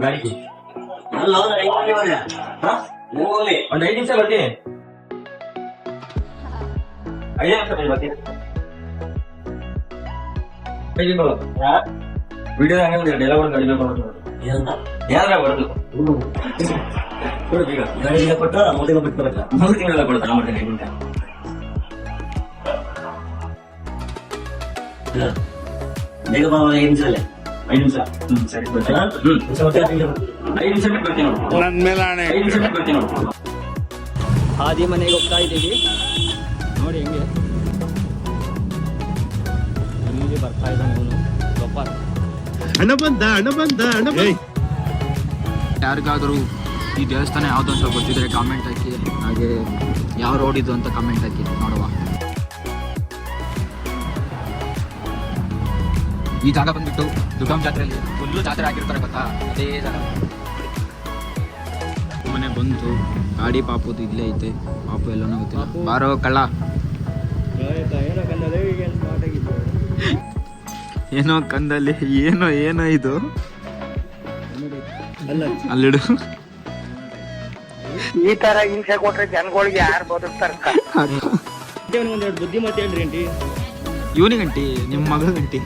ಗಾಡಿಗೆ ಒಂದು 5 ನಿಮಿಷ ಬರ್ತೀನಿ. 5 ನಿಮಿಷ ಬರ್ತೀನಿ. ವಿಡಿಯೋ ಹಂಗೆ ಡೈಲಾಗ್ ಕಡಿಬೇಕು ಯಾರ ಬರೋದು ಗಾಡಿಗೆ ಕೊಟ್ಟ 3 ತಿಂಗಳು ಬಿಟ್ಟು ಬರಲ್ಲ. 3 ತಿಂಗಳೆಲ್ಲ ಕೊಡ್ತಾರ ಮಾಡ್ತೇನೆ ಬೇಗ ಬಾ. 5 ನಿಮಿಷದಲ್ಲೇ 5 ನಿಮಿಷ. ಸರಿ ಬರ್ತೀನಿ. 5 ನಿಮಿಷ ಬಿಟ್ಟು ಬರ್ತೀನಿ. 5 ನಿಮಿಷ ಬಿಟ್ಟು ಬರ್ತೀನಿ. ಆದಿ ಮನೆಗೆ ಹೋಗ್ತಾ ಇದ್ದೀವಿ ನೋಡಿ ಹೆಂಗೆ ಇಲ್ಲಿ ಬರ್ತಾ ಇದ್ದಾನೆ ಅವನು ಗೊಪ್ಪಾರ. ಯಾರಿಗಾದರೂ ಈ ದೇವಸ್ಥಾನ ಯಾವುದು ಅಂತ ಗೊತ್ತಿದ್ರೆ ಕಾಮೆಂಟ್ ಹಾಕಿ, ಹಾಗೆ ಯಾವ ರೋಡ್ ಇದು ಅಂತ ಕಾಮೆಂಟ್ ಹಾಕಿ ನೋಡುವ. ಈ ಜಾಗ ಬಂದ್ಬಿಟ್ಟು ದುರ್ಗಮ್ಮ ಜಾತ್ರೆಯಲ್ಲಿ ಫುಲ್ಲು ಜಾತ್ರೆ ಆಗಿರ್ತಾರೆ ಗೊತ್ತಾ, ಅದೇ ಜಾಗ. ಮನೆ ಬಂತು, ಗಾಡಿ ಪಾಪುದು ಇಲ್ಲೇ ಐತೆ. ಪಾಪು ಎಲ್ಲನೂ ಗೊತ್ತಿಲ್ಲ. ಬಾರೋ ಕಳ್ಳ. ಏನೋ ಕಂದಲ್ಲಿ ಏನೋ ಏನೋ ಇದು ಅಲ್ಲಿಡು. ಈ ತರ ಹಿಂಸೆ ಕೊಟ್ರೆ ಜನಗಳಿಗೆ ಯಾರು ಬದುಕ್ತಾರ? ಬುದ್ಧಿ ಮತ್ತೆ ಹೇಳ್ರಿ ಅಂಟಿ. ಇವನಿಗಂಟಿ ನಿಮ್ಮ ಮಗಂಟಿ.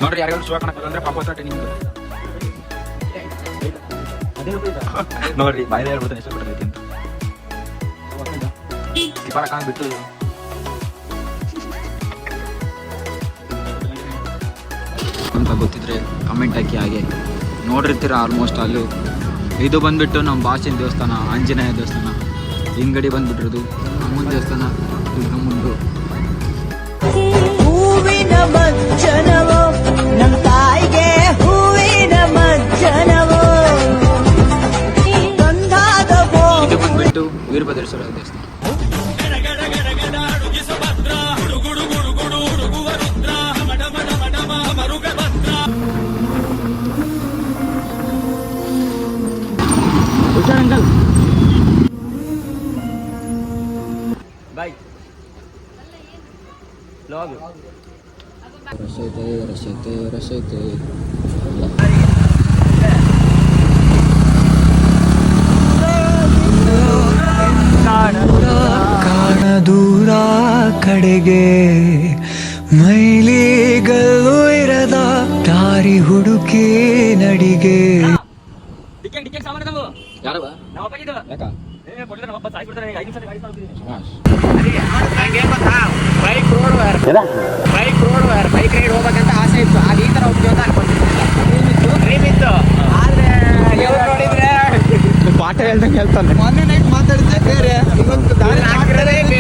ನೋಡ್ರಿ ಯಾರಿಗಾದ್ರು ಶೋ ಹಾಕೋಣ ಅಂದ್ರೆ ಪಾಪ ಹತ್ರ ನಿಮ್ಗೆ ನೋಡ್ರಿ ಬಾಯಿಲೆ ಹೇಳ್ಬಿಡ್ತಾನೆ ಎಷ್ಟು ಕೊಟ್ಟಿರ್ತೀನಿ ಇಬ್ಬರ ಕಾಣ ಬಿಟ್ಟು ಅಂತ ಗೊತ್ತಿದ್ರೆ ಕಮೆಂಟ್ ಹಾಕಿ. ಹಾಗೆ ನೋಡಿರ್ತೀರ ಆಲ್ಮೋಸ್ಟ್ ಅಲ್ಲೂ. ಇದು ಬಂದ್ಬಿಟ್ಟು ನಮ್ಮ ಭಾಷೆನ ದೇವಸ್ಥಾನ, ಆಂಜನೇಯ ದೇವಸ್ಥಾನ. ಹಿಂಗಡಿ ಬಂದ್ಬಿಟ್ಟಿರೋದು ಅಮ್ಮನ ದೇವಸ್ಥಾನ, ದುರ್ಗಮ್ಮಂದು. ಹೂವಿನ ಮಜ್ಜನವೋ ನಮ್ಮ ತಾಯಿಗೆ, ಹೂವಿನ ಮಜ್ಜನವೋ ಗಂಧಾದವೋ. ಇದು ಬಂದ್ಬಿಟ್ಟು ವೀರಭದ್ರೇಶ್ವರ ದೇವಸ್ಥಾನ. Uncle bye. ರಸೈತೆ ಕಾಣದೂರ ಕಡೆಗೆ ಮೈಲಿಗಲ್ಲು ಇರದ ದಾರಿ ಹುಡುಕಿ ನಡಿಗೆ. ಯಾರವ ಯಾಕ ಬೈಕ್ ರೋಡ್ ಬೈಕ್ ರೈಡ್ ಹೋಗ್ಬೇಕಂತ ಆಸೆ ಇತ್ತು. ಅದು ಈ ತರ ಹೋಗ್ತೀವಿ ಅಂತ ಅನ್ಕೊಂಡಿತ್ತು. ಆದ್ರೆ ನೋಡಿದ್ರೆ ಪಾಠ ಹೇಳ್ದಂಗೆ ಹೇಳ್ತಾನೆ. ಮೊನ್ನೆ ನೈಟ್ ಮಾತಾಡಿದ್ದೆ ಬೇರೆ, ಇವತ್ತು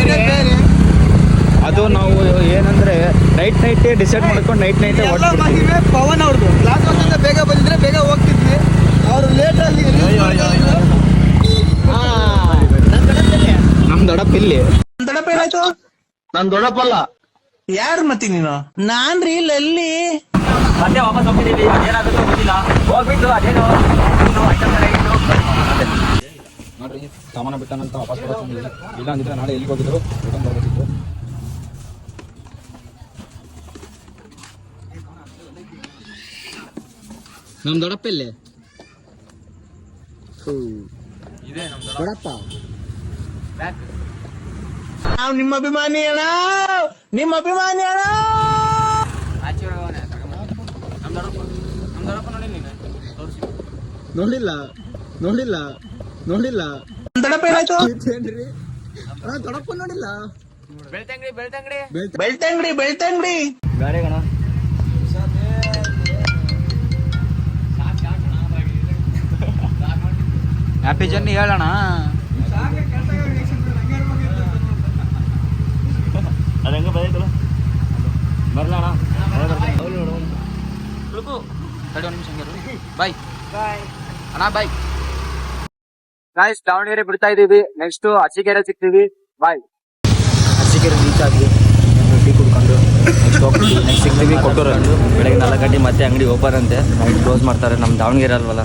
ಬೇರೆ. ಅದು ನಾವು ಏನಂದ್ರೆ ನೈಟ್ ಡಿಸೈಡ್ ಮಾಡ್ಕೊಂಡು ನೈಟ್ ಮಹಿಮೆ ಪವನ್ ಅವ್ರದ್ದು. ಕ್ಲಾಸ್ ವರ್ಕಿಂದ ಬೇಗ ಬಂದಿದ್ರೆ ಬೇಗ ಹೋಗ್ತಿದ್ವಿ. ಅವರು ಲೇಟ್ ಅಲ್ಲಿ ನಮ್ ದೊಡ್ಡಪ್ಪ ಇಲ್ಲಿ. ದೊಡ್ಡಪ್ಪ ಏನಾಯ್ತು? ನಾನ್ ದೊಡ್ಡಪ್ಪಲ್ಲ. ಯಾರು ಮತ್ತಿ ನೀನು? ನಾನ್ರಿ ಲಲ್ಲಿ. ಮತ್ತೆ ವಾಪಸ್ ಹೋಗ್ತಿದ್ದೀವಿ. ಅದೇನಾಗುತ್ತೋ ಗೊತ್ತಿಲ್ಲ. ಹೋಗ್ಬಿಟ್ಟು ಅದೇನೋ ನೋಡ್ರಿ ಸಾಮಾನು ಬಿಟ್ಟನಂತ ವಾಪಸ್ ಬರೋದು. ಇಲ್ಲ ಅಂದಿದ್ರೆ ನಾಳೆ ಎಲ್ಲಿಗೆ ಹೋಗಿದ್ರು ರಿಟರ್ನ್ ಬರ್ಬೇಕಿತ್ತು. ನಮ್ ದೊಡ್ಡಪ್ಪ ಇಲ್ಲಿ ದೊಡ್ಡಪ್ಪ. ನಾವು ನಿಮ್ಮ ಅಭಿಮಾನಿ ಅಣ್ಣ, ನಿಮ್ಮ ಅಭಿಮಾನಿ ಅಣ್ಣ. ನೋಡಿಲ್ಲ ದೊಡ್ಡಪ್ಪ ಏನಾಯ್ತು? ದೊಡ್ಡಪ್ಪ ನೋಡಿಲ್ಲ. ಬೆಳ್ತಂಗಡಿ ಗಾಡಿ ಗಣ ಹ್ಯಾಪಿ ಜರ್ನಿ ಹೇಳೋಣ. ಅದು ಹೆಂಗ ಬೈತಲ್ಲ ಬರ್ಲಣ್ಣ. ತಡಿ ಒಂದು ನಿಮಿಷ ಬಾಯ್ ಅಣ್ಣ ಬಾಯ್. ಗಾಯ್ಸ್ ದಾವಣಗೆರೆ ಬಿಡ್ತಾ ಇದೀವಿ. ನೆಕ್ಸ್ಟ್ ಅರಸೀಕೆರೆ ಸಿಗ್ತೀವಿ. ಬಾಯ್. ಅರಸೀಕೆರೆ ರೀಚ್ ಆಗಿ ಟೀ ಕುಡ್ಕೊಂಡು ನೆಕ್ಸ್ಟ್ ಹೋಗ್ತೀವಿ. ನೆಕ್ಸ್ಟ್ ಸಿಗ್ತೀವಿ ಕೊಟ್ಟೂರಲ್ಲಿ. ಬೆಳಗ್ಗೆ 4 ಗಂಟೆ ಮತ್ತೆ ಅಂಗಡಿ ಓಪನ್ ಅಂತೆ. ನೈಟ್ ಕ್ಲೋಸ್ ಮಾಡ್ತಾರೆ. ನಮ್ಮ ದಾವಣಗೆರೆ ಅಲ್ವಲ್ಲ.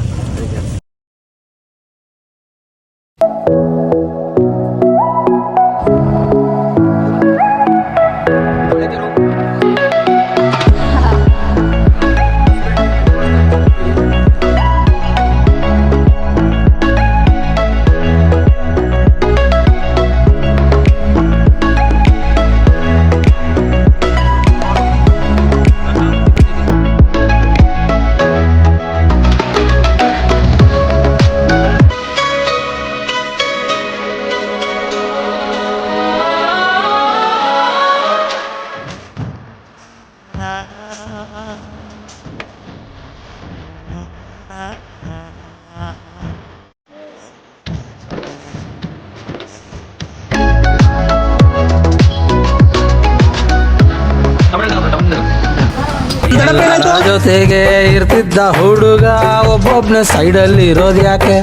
ಜೊತೆಗೆ ಇರ್ತಿದ್ದ ಹುಡುಗ ಒಬ್ಬೊಬ್ನ ಸೈಡಲ್ಲಿ ಇರೋದು ಯಾಕೆ?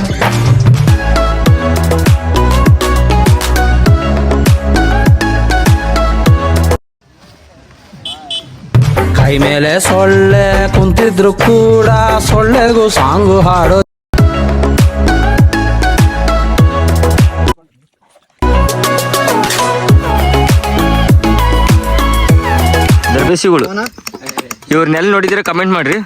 ಕೈ ಮೇಲೆ ಸೊಳ್ಳೆ ಕುಂತಿದ್ರು ಕೂಡ ಸೊಳ್ಳೆಗೂ ಸಾಂಗು ಹಾಡೋ ದರ್ಬೇಸಿಗಳು ಇವ್ರನ್ನೆಲ್ಲ ನೋಡಿದ್ರೆ ಕಮೆಂಟ್ ಮಾಡ್ರಿ.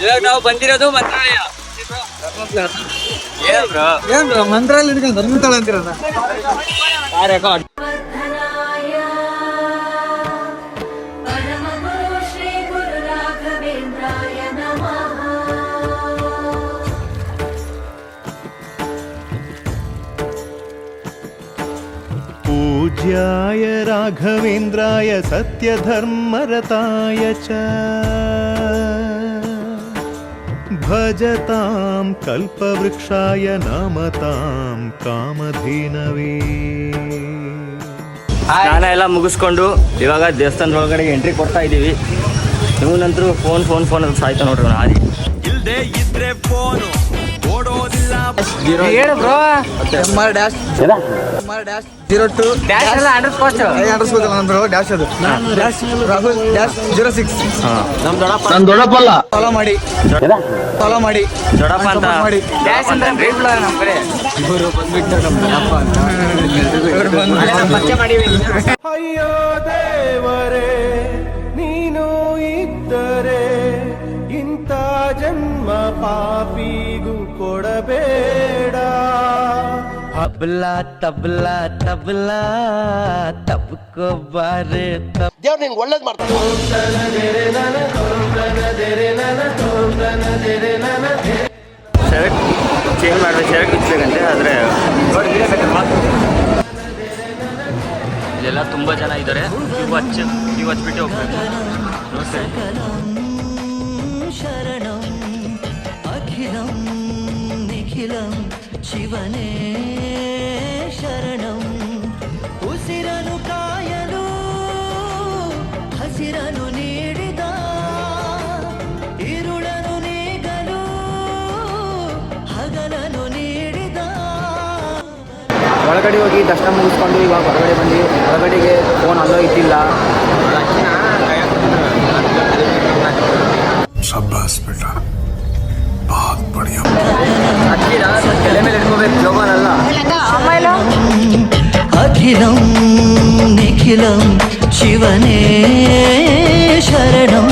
ಇವಾಗ ನಾವು ಬಂದಿರೋದು ಮಂತ್ರಾಲಯ. ಏನ್ ಬ್ರೋ ಮಂತ್ರಾಲಯ ಹಿಡ್ಕೊಂಡು ಧರ್ಮಸ್ಥಳ ಅಂತಿರಲ್ಲ. वर्धनाय परमगुरु श्री गुरु राघवेन्द्राय नमः। पूज्याय राघवेन्द्राय सत्यधर्मरताय च भजतां कल्पवृक्षाय नमतां कामधेनवे. ಸ್ನಾನ ಎಲ್ಲ ಮುಗಿಸ್ಕೊಂಡು ಇವಾಗ ದೇವಸ್ಥಾನದ ಒಳಗಡೆ ಎಂಟ್ರಿ ಕೊಡ್ತಾ ಇದ್ದೀವಿ. ಇವನಂತರೂ ಫೋನ್ ಅಂತ ಸಾಯ್ತಾ ನೋಡ್ರಿ ಆದಿ. ಇಲ್ದೇ ಇದ್ರೆ ಫೋನು ಓಡೋದಿಲ್ಲ. ಹೇಳು ಬ್ರೋ. MR-02 ಡ್ಯಾಶ್ ಎಲ್ಲ ಅಂಡರ್ ಸ್ಕಾಚ್. ಅಂಡರ್ಸ್ಕೋತಿಲ್ಲ ನಂದು ಡ್ಯಾಶ್ ಅದು. ರಾಹುಲ್ -06. ನಮ್ ದೊಡ್ಡಪ್ಪ ಫಾಲೋ ಮಾಡಿ ದೊಡ್ಡಪ್ಪ ಅಂತ ಮಾಡಿ. ಡ್ಯಾಶ್ ಅಂತ ರೇಟ್ಲ ನಮ್ಮ ಕಡೆ. ಇವರು ಬಂದ್ಬಿಟ್ಟು ನಮ್ಮ ದೊಡ್ಡಪ್ಪ ಅಂತ. ಇವ್ರು ಬಂದು ಪರಿಚಯ ಮಾಡಿವಿ. ಅಯ್ಯೋ ದೇವರೇ ನೀನು ಇದ್ದರೆ ಇಂಥ ಜನ್ಮ ಪಾಪಿಗೂ ಕೊಡಬೇಡ. ತಬ್ಲಾ ತಬ್ಲಾ ತಬ್ಲಾ ತಬ್ಕೋ ಬಾರೆ ದೇವ್ರು ನಿಂಗೆ ಒಳ್ಳೇದು ಮಾಡ್ತಾನೆ. ಶರ್ಟ್ ಚೇಂಜ್ ಮಾಡಿದ್ರೆ ಶರ್ಟ್ ಬಿಚ್ಚಬೇಕಂತೆ. ಆದರೆ ಇಲ್ಲೆಲ್ಲ ತುಂಬ ಜನ ಇದ್ದಾರೆ. ನೀವು ಹಚ್ಬಿಟ್ಟು ಹೋಗ್ಬೇಕು. ಶರಣಂ ಅಖಿಲಂ ನಿಖಿಲಂ ಶಿವನೇ ಶರಣಂ. ಉಸಿರನು ಕಾಯಲು ಹಸಿರನು ನೀಡಿದ ಇರುಳನು ನೀಗಲು ಹಗಲನು ನೀಡಿದ. ಒಳಗಡೆ ಹೋಗಿ ದರ್ಶನ ಮುಗಿಸ್ಕೊಂಡು ಇವಾಗ ಹೊರಗಡೆ ಬಂದು ಹೊರಗಡೆಗೆ ಫೋನ್ ಅಲ್ಲೋ ಇಟ್ಟಿಲ್ಲ. शाबाश बेटा बहुत बढ़िया. ಅಕ್ಕಿನ ತಲೆ ಮೇಲೆ ಇಟ್ಕೋಬೇಕು, ಜೋಬಾನಲ್ಲ. ಅಖಿಲಂ ನಿಖಿಲಂ ಶಿವನೇ ಶರಣಂ.